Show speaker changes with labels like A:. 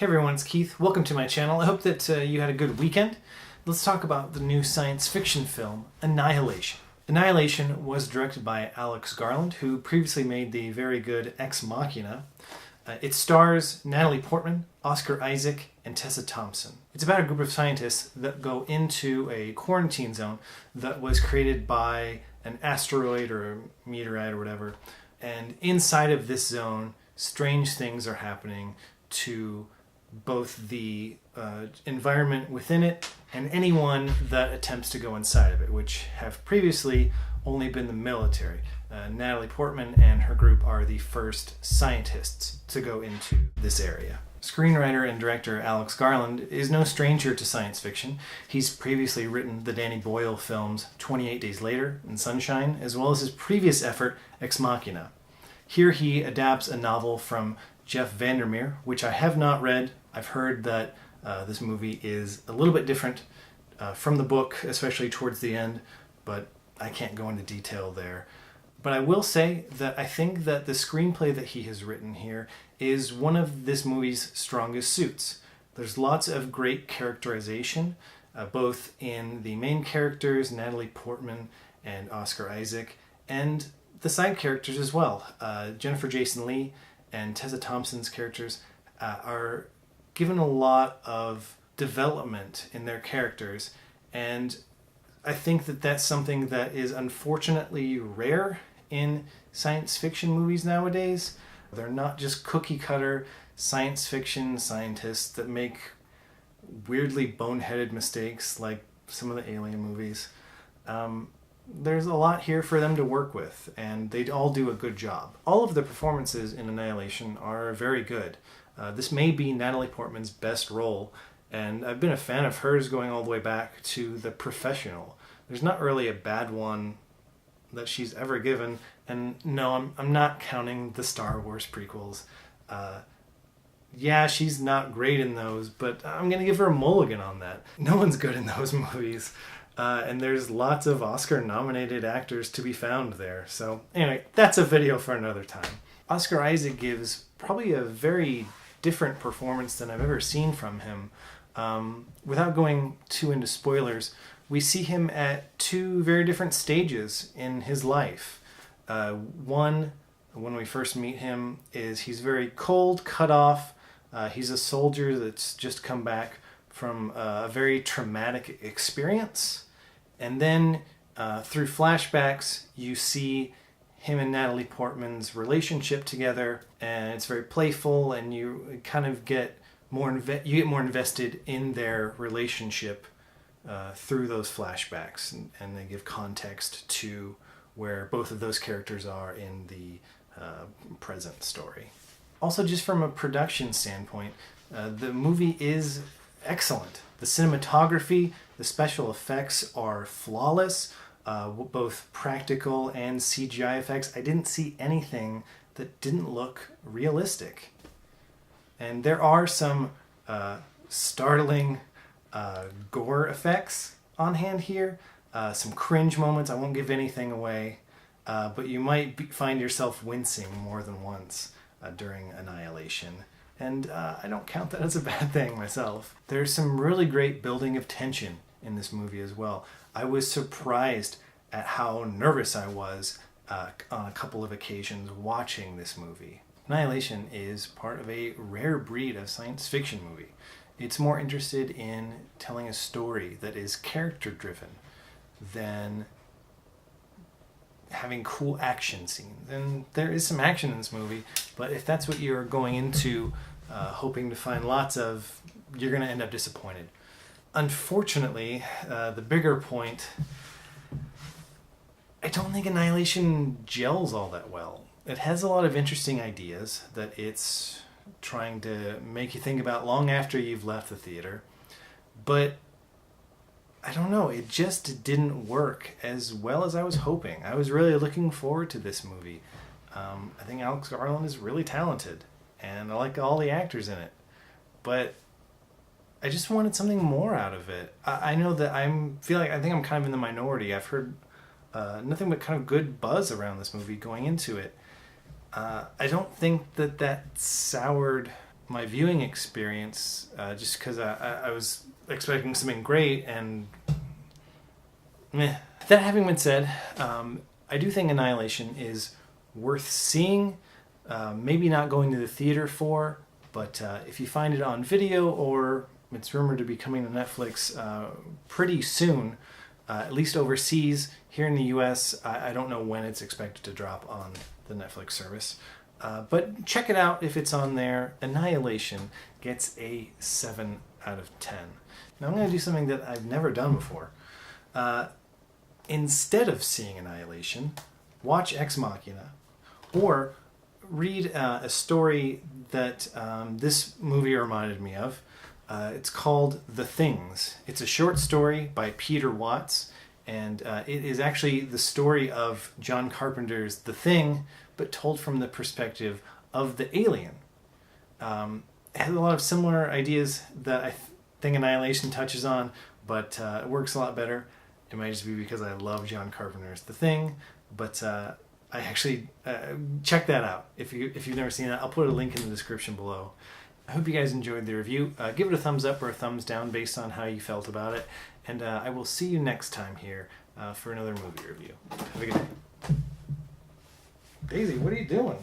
A: Hey everyone, it's Keith. Welcome to my channel. I hope that you had a good weekend. Let's talk about the new science fiction film, Annihilation. Annihilation was directed by Alex Garland, who previously made the very good Ex Machina. It stars Natalie Portman, Oscar Isaac, and Tessa Thompson. It's about a group of scientists that go into a quarantine zone that was created by an asteroid or a meteorite or whatever. And inside of this zone, strange things are happening to both the environment within it and anyone that attempts to go inside of it, which have previously only been the military. Natalie Portman and her group are the first scientists to go into this area. Screenwriter and director Alex Garland is no stranger to science fiction. He's previously written the Danny Boyle films 28 Days Later and Sunshine, as well as his previous effort, Ex Machina. Here he adapts a novel from Jeff Vandermeer, which I have not read. I've heard that this movie is a little bit different from the book, especially towards the end, but I can't go into detail there. But I will say that I think that the screenplay that he has written here is one of this movie's strongest suits. There's lots of great characterization, both in the main characters, Natalie Portman and Oscar Isaac, and the side characters as well. Jennifer Jason Leigh and Tessa Thompson's characters are given a lot of development in their characters, and I think that that's something that is unfortunately rare in science fiction movies nowadays. They're not just cookie cutter science fiction scientists that make weirdly boneheaded mistakes like some of the Alien movies. There's a lot here for them to work with, and they all do a good job. All of the performances in Annihilation are very good. This may be Natalie Portman's best role, and I've been a fan of hers going all the way back to The Professional. There's not really a bad one that she's ever given, and no, I'm not counting the Star Wars prequels. Yeah, she's not great in those, but I'm going to give her a mulligan on that. No one's good in those movies. And there's lots of Oscar-nominated actors to be found there. So anyway, that's a video for another time. Oscar Isaac gives probably a very different performance than I've ever seen from him. Without going too into spoilers, we see him at two very different stages in his life. One, when we first meet him, is he's very cold, cut off. He's a soldier that's just come back from a very traumatic experience. And then through flashbacks, you see him and Natalie Portman's relationship together, and it's very playful, and you kind of get more invested in their relationship through those flashbacks, and they give context to where both of those characters are in the present story. Also, just from a production standpoint, the movie is excellent. The cinematography, the special effects are flawless, both practical and CGI effects. I didn't see anything that didn't look realistic. And there are some startling gore effects on hand here, some cringe moments. I won't give anything away, but you might find yourself wincing more than once during Annihilation. And I don't count that as a bad thing myself. There's some really great building of tension in this movie as well. I was surprised at how nervous I was on a couple of occasions watching this movie. Annihilation is part of a rare breed of science fiction movie. It's more interested in telling a story that is character-driven than having cool action scenes. And there is some action in this movie, but if that's what you're going into hoping to find lots of, you're going to end up disappointed. Unfortunately, the bigger point, I don't think Annihilation gels all that well. It has a lot of interesting ideas that it's trying to make you think about long after you've left the theater, but I don't know, it just didn't work as well as I was hoping. I was really looking forward to this movie. I think Alex Garland is really talented, and I like all the actors in it, but I just wanted something more out of it. I know that I think I'm kind of in the minority. I've heard nothing but kind of good buzz around this movie going into it. I don't think that soured my viewing experience, just because I was expecting something great and meh. That having been said, I do think Annihilation is worth seeing. Maybe not going to the theater for, but if you find it on video, or it's rumored to be coming to Netflix pretty soon, at least overseas. Here in the US, I don't know when it's expected to drop on the Netflix service. But check it out if it's on there. Annihilation gets a 7 out of 10. Now I'm going to do something that I've never done before. Instead of seeing Annihilation, watch Ex Machina, or read a story that this movie reminded me of. It's called The Things. It's a short story by Peter Watts, and it is actually the story of John Carpenter's The Thing, but told from the perspective of the alien. It has a lot of similar ideas that I think Annihilation touches on, but it works a lot better. It might just be because I love John Carpenter's The Thing, but I actually check that out. If you've never seen it, I'll put a link in the description below. I hope you guys enjoyed the review. Give it a thumbs up or a thumbs down based on how you felt about it. And I will see you next time here for another movie review. Have a good day. Daisy, what are you doing?